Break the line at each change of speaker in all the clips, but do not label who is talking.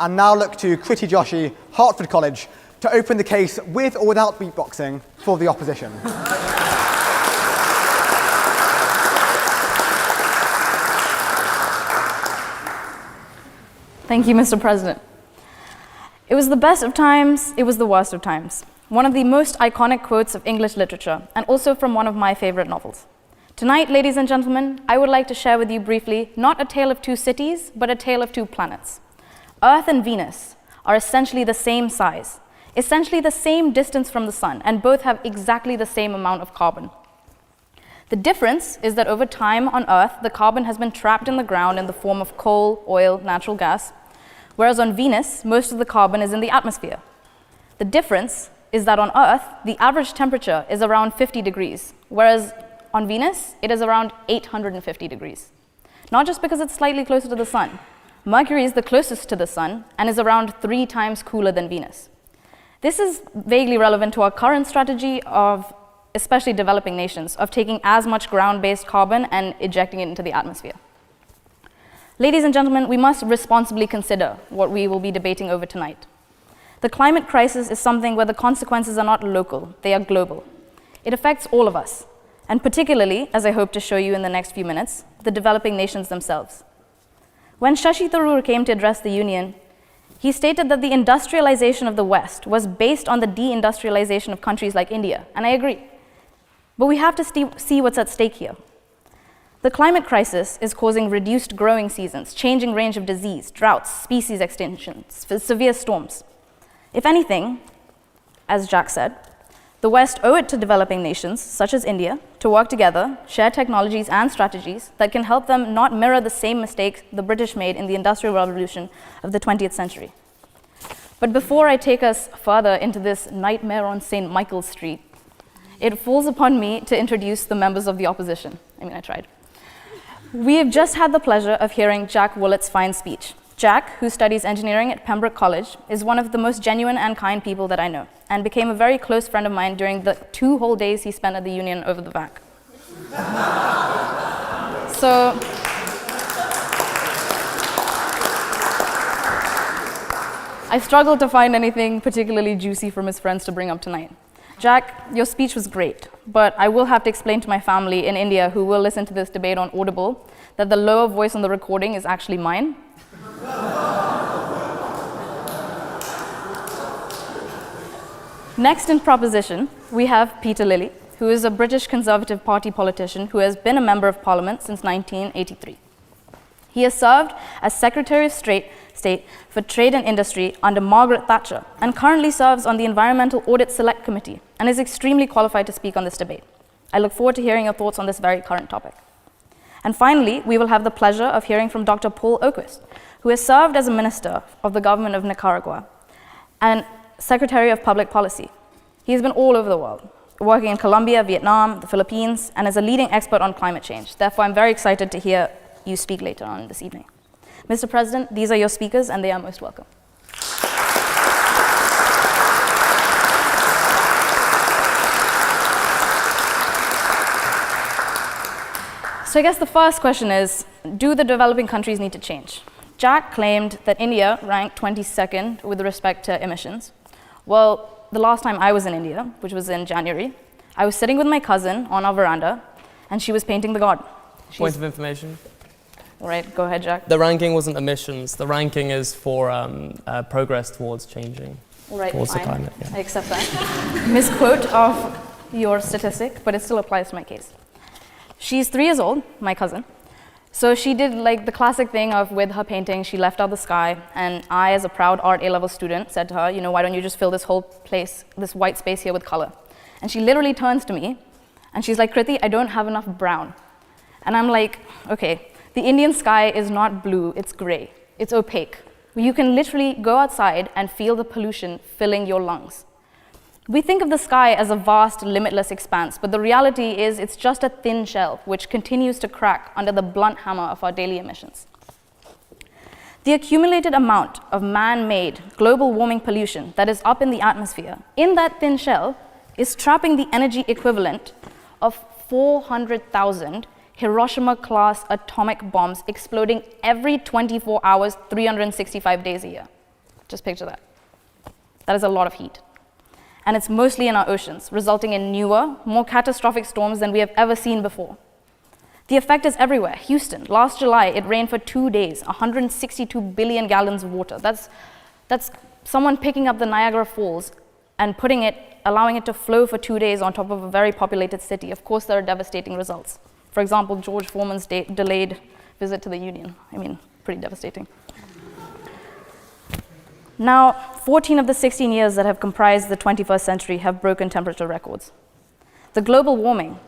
and now look to Kriti Joshi, Hertford College, to open the case with or without beatboxing for the opposition.
Thank you, Mr. President. It was the best of times, it was the worst of times. One of the most iconic quotes of English literature, and also from one of my favorite novels. Tonight, ladies and gentlemen, I would like to share with you briefly not a tale of two cities, but a tale of two planets. Earth and Venus are essentially the same size, essentially the same distance from the sun, and both have exactly the same amount of carbon. The difference is that over time on Earth, the carbon has been trapped in the ground in the form of coal, oil, natural gas, whereas on Venus, most of the carbon is in the atmosphere. The difference is that on Earth, the average temperature is around 50 degrees, whereas on Venus, it is around 850 degrees. Not just because it's slightly closer to the sun. Mercury is the closest to the sun and is around 3 times cooler than Venus. This is vaguely relevant to our current strategy of, especially developing nations, of taking as much ground-based carbon and ejecting it into the atmosphere. Ladies and gentlemen, we must responsibly consider what we will be debating over tonight. The climate crisis is something where the consequences are not local, they are global. It affects all of us, and particularly, as I hope to show you in the next few minutes, the developing nations themselves. When Shashi Tharoor came to address the Union, he stated that the industrialization of the West was based on the deindustrialization of countries like India, and I agree. But we have to see what's at stake here. The climate crisis is causing reduced growing seasons, changing range of disease, droughts, species extinctions, severe storms. If anything, as Jack said, the West owe it to developing nations, such as India, to work together, share technologies and strategies that can help them not mirror the same mistakes the British made in the Industrial Revolution of the 20th century. But before I take us further into this nightmare on St. Michael's Street, it falls upon me to introduce the members of the opposition. I tried. We have just had the pleasure of hearing Jack Woolett's fine speech. Jack, who studies engineering at Pembroke College, is one of the most genuine and kind people that I know, and became a very close friend of mine during the 2 whole days he spent at the Union over the VAC. So, I struggled to find anything particularly juicy from his friends to bring up tonight. Jack, your speech was great, but I will have to explain to my family in India who will listen to this debate on Audible that the lower voice on the recording is actually mine. Next in proposition, we have Peter Lilly, who is a British Conservative Party politician who has been a Member of Parliament since 1983. He has served as Secretary of State for Trade and Industry under Margaret Thatcher and currently serves on the Environmental Audit Select Committee and is extremely qualified to speak on this debate. I look forward to hearing your thoughts on this very current topic. And finally, we will have the pleasure of hearing from Dr. Paul Oquist, who has served as a minister of the government of Nicaragua and Secretary of Public Policy. He has been all over the world, working in Colombia, Vietnam, the Philippines, and is a leading expert on climate change. Therefore, I'm very excited to hear you speak later on this evening. Mr. President, these are your speakers, and they are most welcome. So I guess the first question is, do the developing countries need to change? Jack claimed that India ranked 22nd with respect to emissions. Well, the last time I was in India, which was in January, I was sitting with my cousin on our veranda, and she was painting the god.
Point of information.
All right, go ahead, Jack.
The ranking wasn't emissions. The ranking is for progress towards changing.
All right,
towards
fine.
the climate. Yeah.
I accept that. Misquote of your statistic, but it still applies to my case. She's 3 years old, my cousin. So she did like the classic thing of with her painting, she left out the sky, and I, as a proud art A-level student, said to her, why don't you just fill this whole place, this white space here with color? And she literally turns to me, and she's like, Kriti, I don't have enough brown. And I'm like, okay, the Indian sky is not blue, it's gray. It's opaque. You can literally go outside and feel the pollution filling your lungs. We think of the sky as a vast, limitless expanse, but the reality is it's just a thin shell which continues to crack under the blunt hammer of our daily emissions. The accumulated amount of man-made global warming pollution that is up in the atmosphere, in that thin shell, is trapping the energy equivalent of 400,000 Hiroshima-class atomic bombs exploding every 24 hours, 365 days a year. Just picture that. That is a lot of heat. And it's mostly in our oceans, resulting in newer, more catastrophic storms than we have ever seen before. The effect is everywhere. Houston, last July, it rained for 2 days, 162 billion gallons of water. That's someone picking up the Niagara Falls and allowing it to flow for 2 days on top of a very populated city. Of course, there are devastating results. For example, George Foreman's delayed visit to the Union. I mean, pretty devastating. Now, 14 of the 16 years that have comprised the 21st century have broken temperature records. The global warming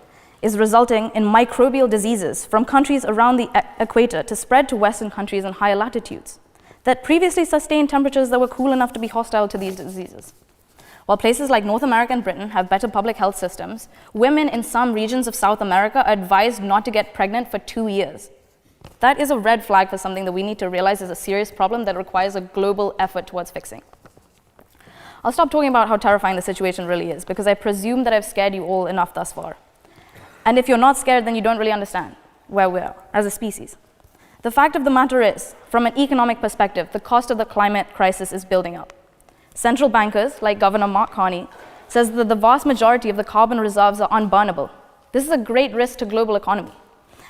is resulting in microbial diseases from countries around the equator to spread to Western countries in higher latitudes that previously sustained temperatures that were cool enough to be hostile to these diseases. While places like North America and Britain have better public health systems, women in some regions of South America are advised not to get pregnant for 2 years. That is a red flag for something that we need to realize is a serious problem that requires a global effort towards fixing. I'll stop talking about how terrifying the situation really is, because I presume that I've scared you all enough thus far. And if you're not scared, then you don't really understand where we are as a species. The fact of the matter is, from an economic perspective, the cost of the climate crisis is building up. Central bankers, like Governor Mark Carney, says that the vast majority of the carbon reserves are unburnable. This is a great risk to global economy.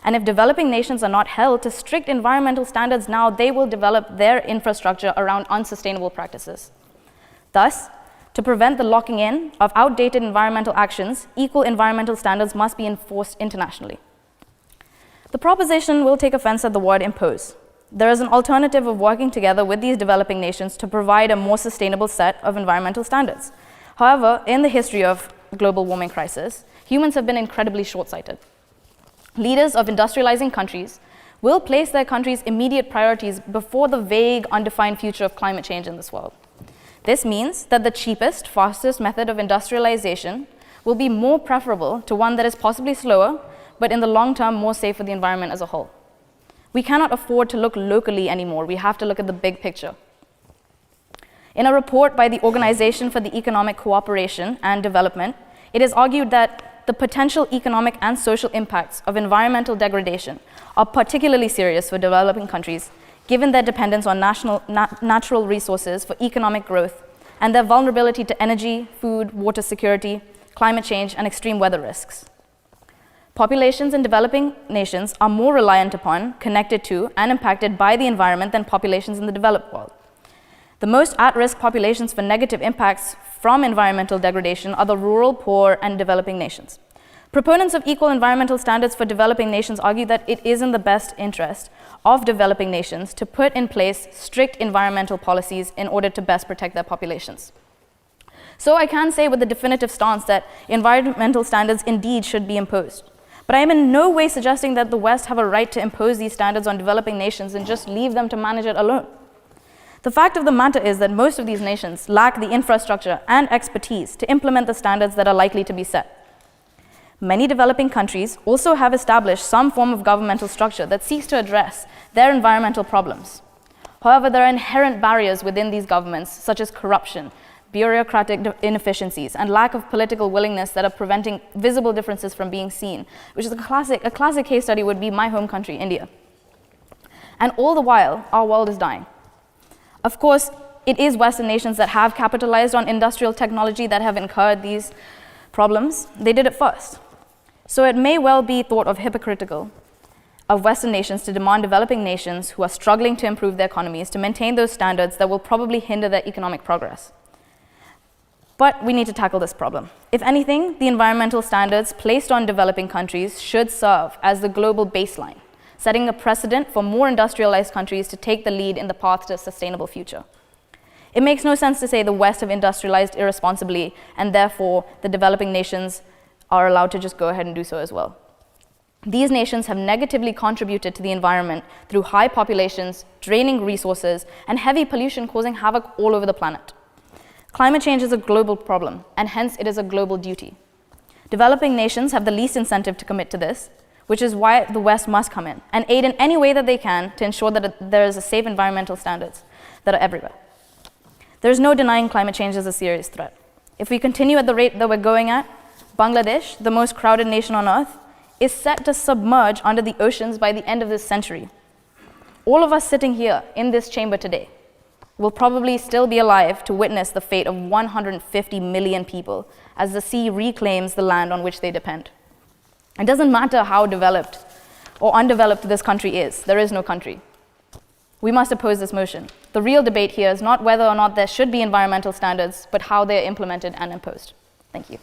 And if developing nations are not held to strict environmental standards now, they will develop their infrastructure around unsustainable practices. Thus, to prevent the locking in of outdated environmental actions, equal environmental standards must be enforced internationally. The proposition will take offense at the word impose. There is an alternative of working together with these developing nations to provide a more sustainable set of environmental standards. However, in the history of the global warming crisis, humans have been incredibly short-sighted. Leaders of industrializing countries will place their country's immediate priorities before the vague, undefined future of climate change in this world. This means that the cheapest, fastest method of industrialization will be more preferable to one that is possibly slower, but in the long term, more safe for the environment as a whole. We cannot afford to look locally anymore. We have to look at the big picture. In a report by the Organization for the Economic Cooperation and Development, it is argued that the potential economic and social impacts of environmental degradation are particularly serious for developing countries, given their dependence on natural resources for economic growth and their vulnerability to energy, food, water security, climate change, and extreme weather risks. Populations in developing nations are more reliant upon, connected to, and impacted by the environment than populations in the developed world. The most at-risk populations for negative impacts from environmental degradation are the rural, poor, and developing nations. Proponents of equal environmental standards for developing nations argue that it is in the best interest of developing nations to put in place strict environmental policies in order to best protect their populations. So I can say with a definitive stance that environmental standards indeed should be imposed. But I am in no way suggesting that the West have a right to impose these standards on developing nations and just leave them to manage it alone. The fact of the matter is that most of these nations lack the infrastructure and expertise to implement the standards that are likely to be set. Many developing countries also have established some form of governmental structure that seeks to address their environmental problems. However, there are inherent barriers within these governments, such as corruption, bureaucratic inefficiencies, and lack of political willingness that are preventing visible differences from being seen, which is a classic case study would be my home country, India. And all the while, our world is dying. Of course, it is Western nations that have capitalized on industrial technology that have incurred these problems. They did it first. So it may well be thought of hypocritical of Western nations to demand developing nations who are struggling to improve their economies to maintain those standards that will probably hinder their economic progress. But we need to tackle this problem. If anything, the environmental standards placed on developing countries should serve as the global baseline, setting a precedent for more industrialized countries to take the lead in the path to a sustainable future. It makes no sense to say the West have industrialized irresponsibly, and therefore the developing nations are allowed to just go ahead and do so as well. These nations have negatively contributed to the environment through high populations, draining resources, and heavy pollution causing havoc all over the planet. Climate change is a global problem, and hence it is a global duty. Developing nations have the least incentive to commit to this, which is why the West must come in and aid in any way that they can to ensure that there is a safe environmental standards that are everywhere. There is no denying climate change is a serious threat. If we continue at the rate that we're going at, Bangladesh, the most crowded nation on earth, is set to submerge under the oceans by the end of this century. All of us sitting here in this chamber today will probably still be alive to witness the fate of 150 million people as the sea reclaims the land on which they depend. It doesn't matter how developed or undeveloped this country is, there is no country. We must oppose this motion. The real debate here is not whether or not there should be environmental standards, but how they are implemented and imposed. Thank you.